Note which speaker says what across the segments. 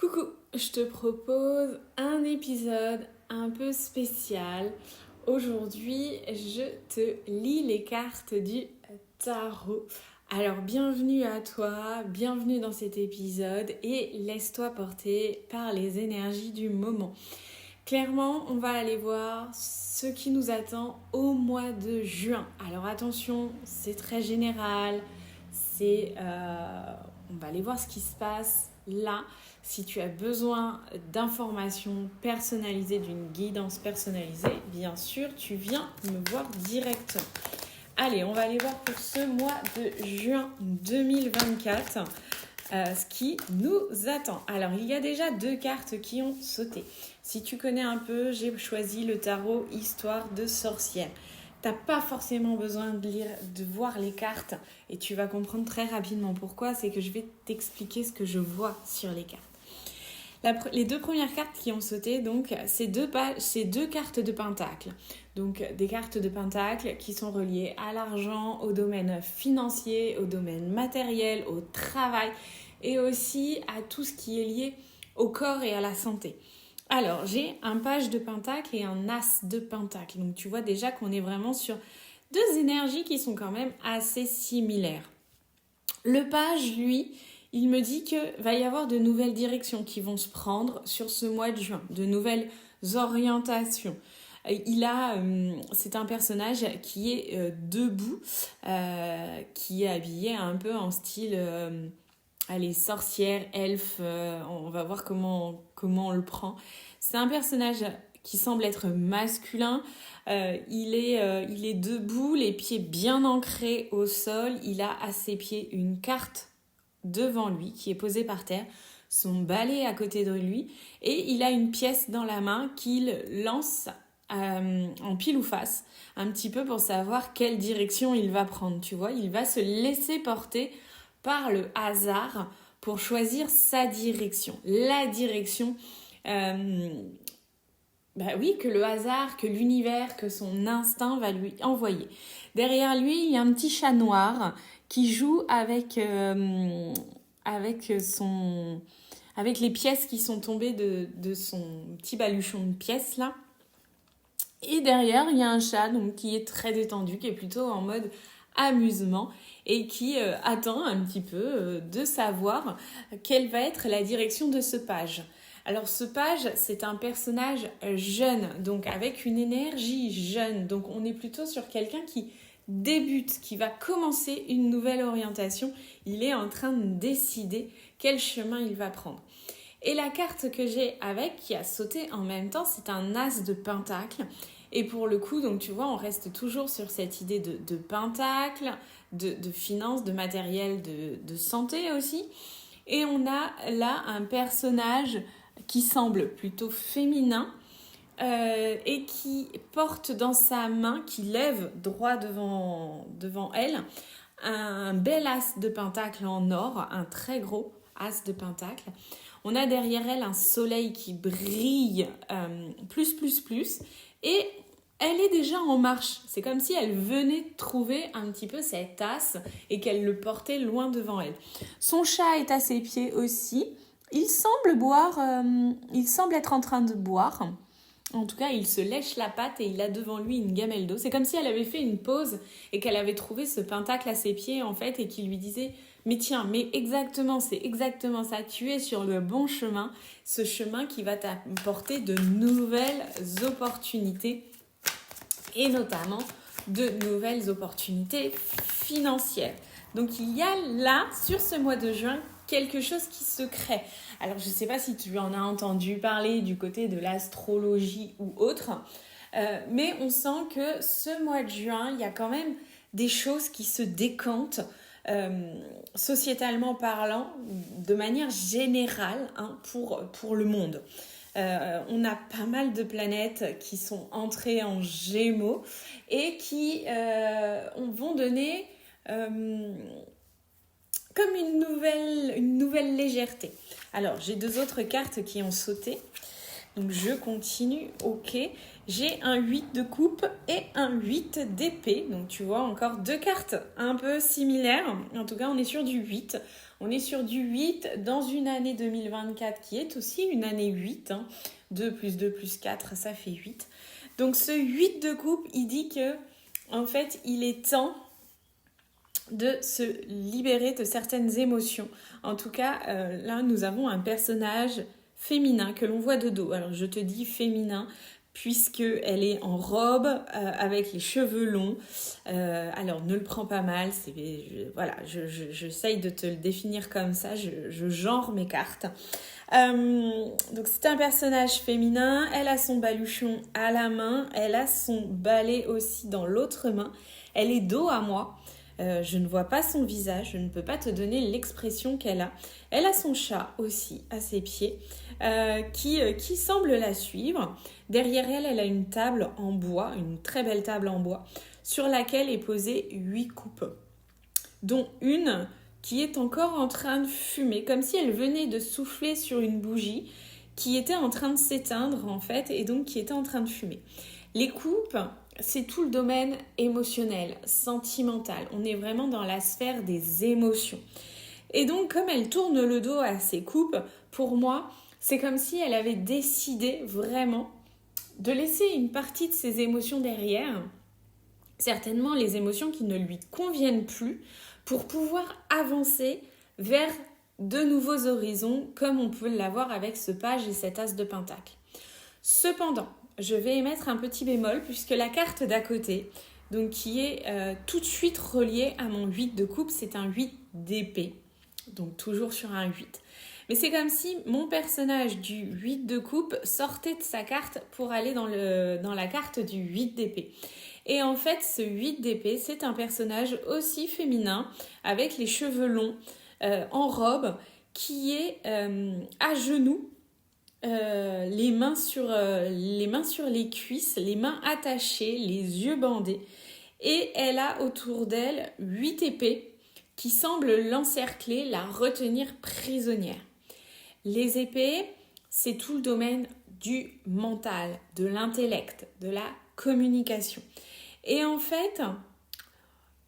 Speaker 1: Coucou, je te propose un épisode un peu spécial. Aujourd'hui, je te lis les cartes du tarot. Alors, bienvenue à toi, bienvenue dans cet épisode et laisse-toi porter par les énergies du moment. Clairement, on va aller voir ce qui nous attend au mois de juin. Alors attention, c'est très général, on va aller voir ce qui se passe là. Si tu as besoin d'informations personnalisées, d'une guidance personnalisée, bien sûr, tu viens me voir directement. Allez, on va aller voir pour ce mois de juin 2024 ce qui nous attend. Alors, il y a déjà 2 cartes qui ont sauté. Si tu connais un peu, j'ai choisi le tarot Histoire de sorcière. T'as pas forcément besoin de voir les cartes et tu vas comprendre très rapidement pourquoi. C'est que je vais t'expliquer ce que je vois sur les cartes. Les 2 premières cartes qui ont sauté, donc, c'est deux cartes de pentacle. Donc, des cartes de pentacle qui sont reliées à l'argent, au domaine financier, au domaine matériel, au travail et aussi à tout ce qui est lié au corps et à la santé. Alors, j'ai un page de pentacle et un as de pentacle. Donc, tu vois déjà qu'on est vraiment sur 2 énergies qui sont quand même assez similaires. Le page, lui, il me dit qu'il va y avoir de nouvelles directions qui vont se prendre sur ce mois de juin, de nouvelles orientations. C'est un personnage qui est debout, qui est habillé un peu en style sorcière, elfe, on va voir comment on le prend. C'est un personnage qui semble être masculin. Il est debout, les pieds bien ancrés au sol. Il a à ses pieds une carte devant lui qui est posée par terre, son balai à côté de lui et il a une pièce dans la main qu'il lance en pile ou face un petit peu pour savoir quelle direction il va prendre, tu vois. Il va se laisser porter par le hasard pour choisir sa direction, la direction que le hasard, que l'univers, que son instinct va lui envoyer. Derrière lui, il y a un petit chat noir qui joue avec les pièces qui sont tombées de son petit baluchon de pièces là. Et derrière, il y a un chat donc, qui est très détendu, qui est plutôt en mode amusement et qui attend un petit peu de savoir quelle va être la direction de ce page. Alors ce page, c'est un personnage jeune, donc avec une énergie jeune. Donc on est plutôt sur quelqu'un qui débute, qui va commencer une nouvelle orientation. Il est en train de décider quel chemin il va prendre. Et la carte que j'ai avec, qui a sauté en même temps, c'est un as de pentacle. Et pour le coup, donc tu vois, on reste toujours sur cette idée de pentacle, de finances, de matériel, de santé aussi. Et on a là un personnage qui semble plutôt féminin et qui porte dans sa main, qui lève droit devant elle, un bel as de pentacle en or, un très gros as de pentacle. On a derrière elle un soleil qui brille plus et elle est déjà en marche. C'est comme si elle venait de trouver un petit peu cet as et qu'elle le portait loin devant elle. Son chat est à ses pieds aussi. Il semble être en train de boire. En tout cas, il se lèche la patte et il a devant lui une gamelle d'eau. C'est comme si elle avait fait une pause et qu'elle avait trouvé ce pentacle à ses pieds en fait et qu'il lui disait « Mais tiens, c'est exactement ça, tu es sur le bon chemin, ce chemin qui va t'apporter de nouvelles opportunités et notamment de nouvelles opportunités financières. » Donc il y a là, sur ce mois de juin, quelque chose qui se crée. Alors je ne sais pas si tu en as entendu parler du côté de l'astrologie ou autre, mais on sent que ce mois de juin, il y a quand même des choses qui se décantent, sociétalement parlant, de manière générale pour le monde. On a pas mal de planètes qui sont entrées en Gémeaux et qui vont donner comme une nouvelle légèreté. Alors, j'ai 2 autres cartes qui ont sauté. Donc je continue, ok. J'ai un 8 de coupe et un 8 d'épée. Donc tu vois encore deux cartes un peu similaires. En tout cas, on est sur du 8. On est sur du 8 dans une année 2024 qui est aussi une année 8. 2 plus 2 plus 4, ça fait 8. Donc ce 8 de coupe, il dit que en fait, il est temps de se libérer de certaines émotions. En tout cas, là, nous avons un personnage féminin que l'on voit de dos. Alors, je te dis féminin puisqu'elle est en robe avec les cheveux longs. Alors, ne le prends pas mal. J'essaye de te le définir comme ça. Je genre mes cartes. Donc, c'est un personnage féminin. Elle a son baluchon à la main. Elle a son balai aussi dans l'autre main. Elle est dos à moi. Je ne vois pas son visage, je ne peux pas te donner l'expression qu'elle a. Elle a son chat aussi à ses pieds qui semble la suivre. Derrière elle, elle a une table en bois, une très belle table en bois, sur laquelle est posée 8 coupes, dont une qui est encore en train de fumer, comme si elle venait de souffler sur une bougie qui était en train de s'éteindre en fait, et donc qui était en train de fumer. Les coupes, c'est tout le domaine émotionnel, sentimental. On est vraiment dans la sphère des émotions. Et donc, comme elle tourne le dos à ses coupes, pour moi, c'est comme si elle avait décidé vraiment de laisser une partie de ses émotions derrière, certainement les émotions qui ne lui conviennent plus, pour pouvoir avancer vers de nouveaux horizons, comme on peut l'avoir avec ce page et cet as de pentacle. Cependant, je vais émettre un petit bémol puisque la carte d'à côté, donc qui est tout de suite reliée à mon 8 de coupe, c'est un 8 d'épée, donc toujours sur un 8. Mais c'est comme si mon personnage du 8 de coupe sortait de sa carte pour aller dans la carte du 8 d'épée. Et en fait, ce 8 d'épée, c'est un personnage aussi féminin, avec les cheveux longs, en robe, qui est à genoux, les mains sur les cuisses, les mains attachées, les yeux bandés. Et elle a autour d'elle 8 épées qui semblent l'encercler, la retenir prisonnière. Les elles, c'est tout le domaine du mental, de l'intellect, de la communication. Et en fait,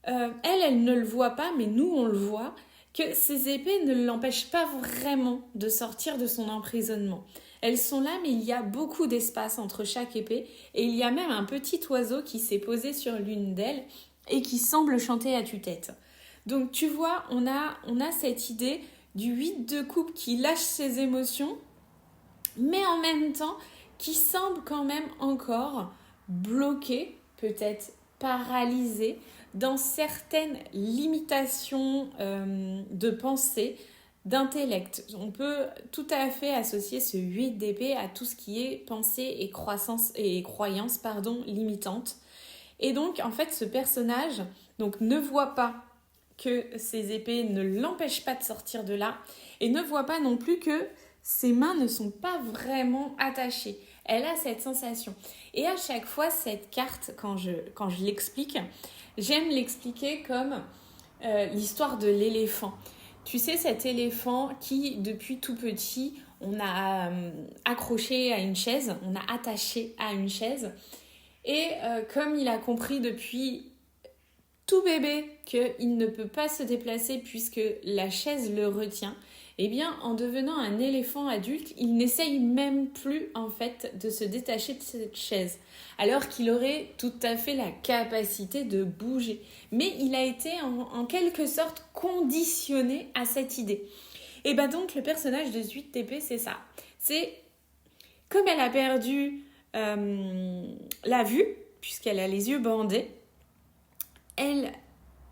Speaker 1: elle ne le voit pas, mais nous, on le voit, que ces épées ne l'empêchent pas vraiment de sortir de son emprisonnement. Elles sont là, mais il y a beaucoup d'espace entre chaque épée, et il y a même un petit oiseau qui s'est posé sur l'une d'elles et qui semble chanter à tue-tête. Donc tu vois, on a cette idée du 8 de coupe qui lâche ses émotions, mais en même temps qui semble quand même encore bloqué, peut-être paralysé, dans certaines limitations de pensée, d'intellect. On peut tout à fait associer ce 8 d'épée à tout ce qui est pensée et croyance limitante. Et donc, en fait, ce personnage ne voit pas que ses épées ne l'empêchent pas de sortir de là et ne voit pas non plus que ses mains ne sont pas vraiment attachées. Elle a cette sensation. Et à chaque fois, cette carte, quand je l'explique, j'aime l'expliquer comme l'histoire de l'éléphant. Tu sais, cet éléphant qui, depuis tout petit, on a accroché à une chaise, on a attaché à une chaise. Et comme il a compris depuis tout bébé qu'il ne peut pas se déplacer puisque la chaise le retient, eh bien, en devenant un éléphant adulte, il n'essaye même plus, en fait, de se détacher de cette chaise, alors qu'il aurait tout à fait la capacité de bouger. Mais il a été, en quelque sorte, conditionné à cette idée. Et bien donc, le personnage de 8 d'épée, c'est ça. C'est, comme elle a perdu la vue, puisqu'elle a les yeux bandés, elle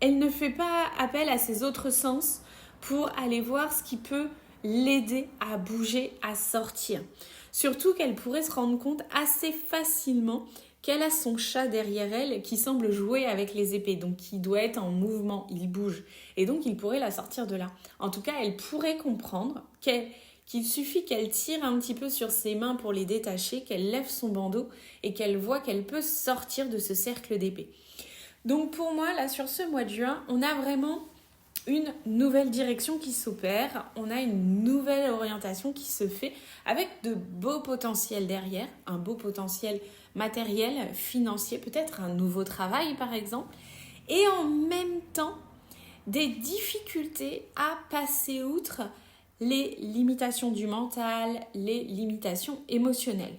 Speaker 1: ne fait pas appel à ses autres sens pour aller voir ce qui peut l'aider à bouger, à sortir. Surtout qu'elle pourrait se rendre compte assez facilement qu'elle a son chat derrière elle qui semble jouer avec les épées, donc il doit être en mouvement, il bouge, et donc il pourrait la sortir de là. En tout cas, elle pourrait comprendre qu'il suffit qu'elle tire un petit peu sur ses mains pour les détacher, qu'elle lève son bandeau et qu'elle voit qu'elle peut sortir de ce cercle d'épées. Donc pour moi, là, sur ce mois de juin, on a vraiment une nouvelle direction qui s'opère, on a une nouvelle orientation qui se fait avec de beaux potentiels derrière, un beau potentiel matériel, financier, peut-être un nouveau travail par exemple, et en même temps des difficultés à passer outre les limitations du mental, les limitations émotionnelles.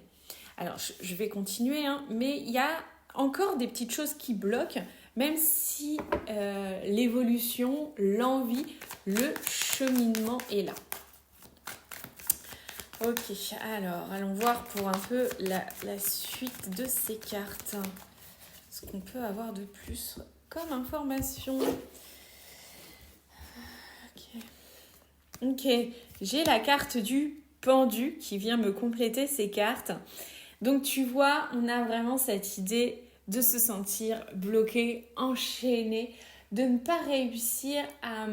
Speaker 1: Alors je vais continuer, mais il y a encore des petites choses qui bloquent, même si l'évolution, l'envie, le cheminement est là. Ok, alors allons voir pour un peu la suite de ces cartes. Ce qu'on peut avoir de plus comme information. Ok, j'ai la carte du pendu qui vient me compléter ces cartes. Donc tu vois, on a vraiment cette idée de se sentir bloqué, enchaîné, de ne pas réussir à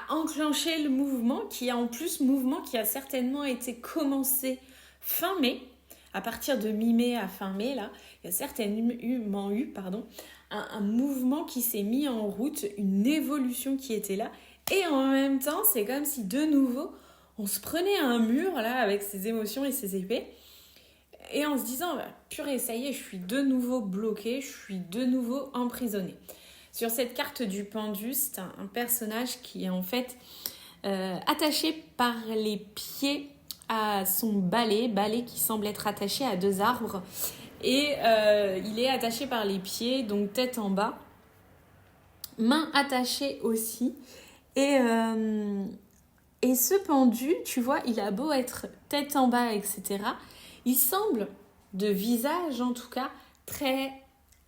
Speaker 1: enclencher le mouvement qui a certainement été commencé fin mai, à partir de mi-mai à fin mai, là, il y a certainement eu un mouvement qui s'est mis en route, une évolution qui était là, et en même temps, c'est comme si de nouveau, on se prenait à un mur, là, avec ses émotions et ses épées, et en se disant, purée, ça y est, je suis de nouveau bloquée, je suis de nouveau emprisonnée. Sur cette carte du pendu, c'est un personnage qui est en fait attaché par les pieds à son balai qui semble être attaché à 2 arbres. Et il est attaché par les pieds, donc tête en bas, main attachée aussi. Et ce pendu, tu vois, il a beau être tête en bas, etc., il semble, de visage en tout cas, très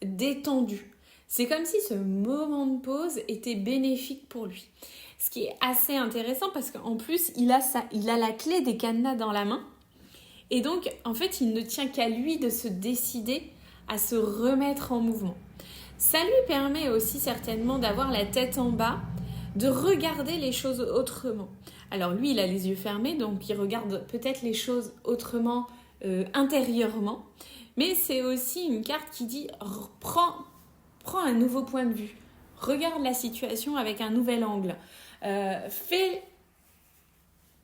Speaker 1: détendu. C'est comme si ce moment de pause était bénéfique pour lui. Ce qui est assez intéressant parce qu'en plus, il a la clé des cadenas dans la main. Et donc, en fait, il ne tient qu'à lui de se décider à se remettre en mouvement. Ça lui permet aussi certainement d'avoir la tête en bas, de regarder les choses autrement. Alors lui, il a les yeux fermés, donc il regarde peut-être les choses autrement intérieurement. Mais c'est aussi une carte qui dit prends un nouveau point de vue. Regarde la situation avec un nouvel angle. Fais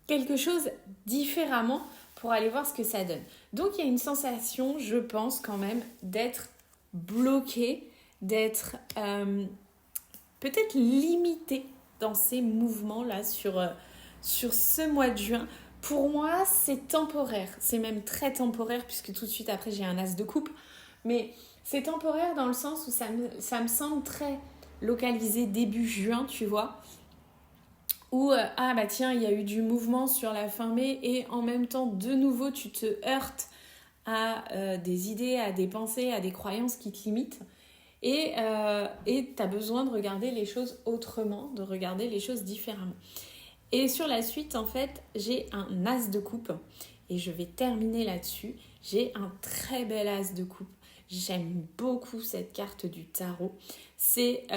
Speaker 1: quelque chose différemment pour aller voir ce que ça donne. Donc il y a une sensation, je pense quand même, d'être bloqué, d'être peut-être limité dans ces mouvements-là sur ce mois de juin. Pour moi, c'est temporaire. C'est même très temporaire puisque tout de suite après, j'ai un as de coupe. Mais c'est temporaire dans le sens où ça me semble très localisé début juin, tu vois. Où, il y a eu du mouvement sur la fin mai et en même temps, de nouveau, tu te heurtes à des idées, à des pensées, à des croyances qui te limitent. Et tu as besoin de regarder les choses autrement, de regarder les choses différemment. Et sur la suite, en fait, j'ai un as de coupe. Et je vais terminer là-dessus. J'ai un très bel as de coupe. J'aime beaucoup cette carte du tarot. C'est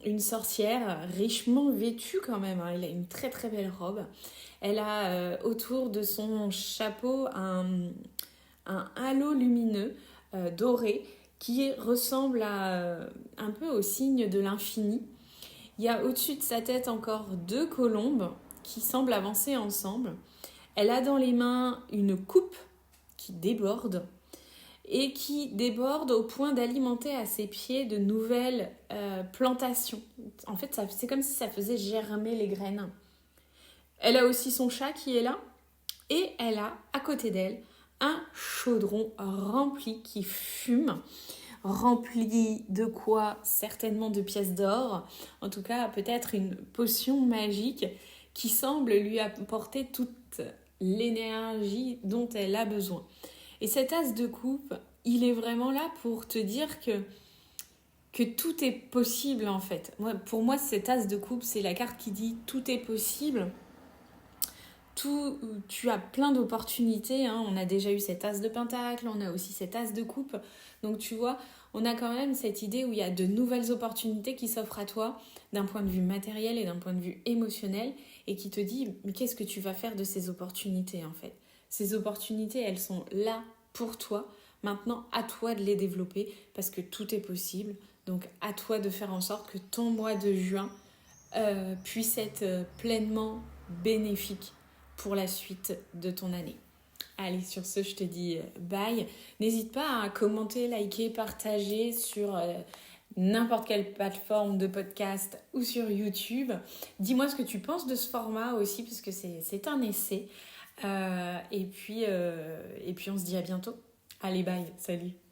Speaker 1: une sorcière richement vêtue quand même. Elle a une très très belle robe. Elle a autour de son chapeau un halo lumineux doré qui ressemble un peu au signe de l'infini. Il y a au-dessus de sa tête encore 2 colombes qui semblent avancer ensemble. Elle a dans les mains une coupe qui déborde et qui déborde au point d'alimenter à ses pieds de nouvelles plantations. En fait, c'est comme si ça faisait germer les graines. Elle a aussi son chat qui est là et elle a à côté d'elle un chaudron rempli qui fume. Rempli de quoi? Certainement de pièces d'or. En tout cas, peut-être une potion magique qui semble lui apporter toute l'énergie dont elle a besoin. Et cet as de coupe, il est vraiment là pour te dire que tout est possible en fait. Pour moi, cet as de coupe, c'est la carte qui dit tout est possible. Tu as plein d'opportunités. On a déjà eu cet as de pentacle, on a aussi cet as de coupe. Donc tu vois, on a quand même cette idée où il y a de nouvelles opportunités qui s'offrent à toi d'un point de vue matériel et d'un point de vue émotionnel et qui te dit mais qu'est-ce que tu vas faire de ces opportunités en fait? Ces opportunités, elles sont là pour toi. Maintenant, à toi de les développer parce que tout est possible. Donc à toi de faire en sorte que ton mois de juin puisse être pleinement bénéfique pour la suite de ton année. Allez, sur ce, je te dis bye. N'hésite pas à commenter, liker, partager sur n'importe quelle plateforme de podcast ou sur YouTube. Dis-moi ce que tu penses de ce format aussi, parce que c'est un essai. Et puis, on se dit à bientôt. Allez, bye, salut.